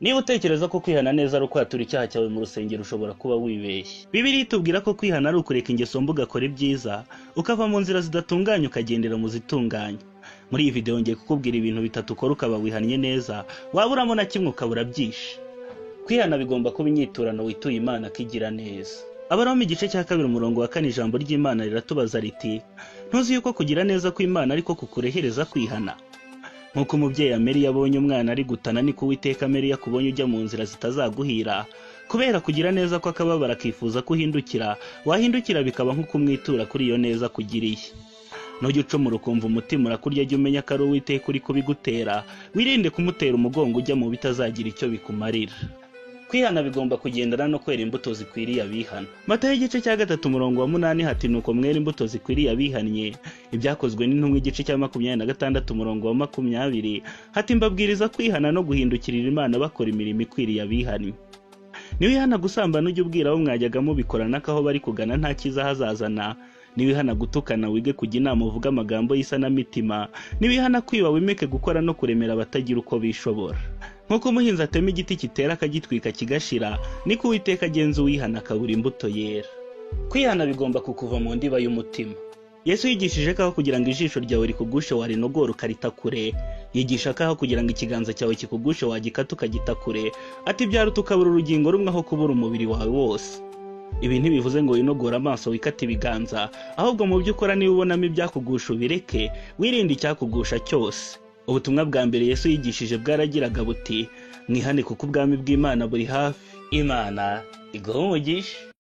Niba utekereza ko kwihana neza ari ukwatura icyaha cyawe mu rusengero ushobora kuba wibeshye. Bibiliya itubwira ko kwihana ari ukureka ingeso mbi ugakora ibyiza, ukava mu nzira zidatunganye ukagendera mu zitunganye. Muri iyi video ngiye kukubwira ibintu bitatu ukora ukaba wihannye neza, waburamo na kimwe ukabura byinshi. Kwihana bigomba kuba inyiturano wituye Imana akigira neza. Abaroma igice cya 2 umurongo wa 4 ijambo ry'Imana riratubaza riti, ntuzi yuko kugira neza kw'Imana ariko kukurehereza kwihana? Nkuko umubyeyi Ameri yabonye umwana ari gutana, niko Uwiteka Ameri yakubonye ujya mu nzira zitazaguhira. Kubera kugira neza ko akababara akifuza kuhindukira, wahindukira bikaba nko kumwitura kuri iyo neza kugiriye. Nujya ucumura ukumva umutima urakurya, jya umenya ko ari Uwiteka uri kubigutera, wirinde kumutera umugongo ujya mu bitazagira icyo bikumarira. Kwihana bigomba kugendana no kwera imbuto zikwiriye abihana. Matayo igice cya 3 umurongo wa 8 hati nuko mwera imbuto zikwiriye abihannye. Ibyakozwe n'intumwa igice cya 26 umurongo wa 20 hati mbabwiriza kwihana no guhindukirira Imana bakora imirimo ikwiriye abihannye. Niwihana gusambana ujye ubwira abo mwajyaga mubikorana ko aho bari kugana nta cyiza hazazana. Niwihana gutukana wige kujya inama uvuga amagambo y'isanamitima. Niwihana kwiba wimeke gukora no kuremera abatagira uko bishobora. Nkuko umuhinzi atema igiti kitera akagitwika kigashira, niko Uwiteka agenza uwihana akabura imbuto yera. Kwihana bigomba kukuva mu ndiba y'umutima. Yesu yigishije ko kugira ngo ijisho ryawe rikugushe warinogora ukarita kure, yigisha ko kugira ngo ikiganza cyawe kikugushe wagikata ukagita kure, ati byaruta ukabura urugingo rumwe aho kubura umubiri wawe wose. Ibi ntibivuze ngo winogora amaso wikata ibiganza, ahubwo mu byo ukora niba ubonamo ibyakugusha ubireke, wirinde icyakugusha cyose. Ubutumwa bwa mbere Yesu yigishije bwaragiraga buti, mwihane kuko ubwami bw'Imana buri hafi. Imana iguhe umugisha.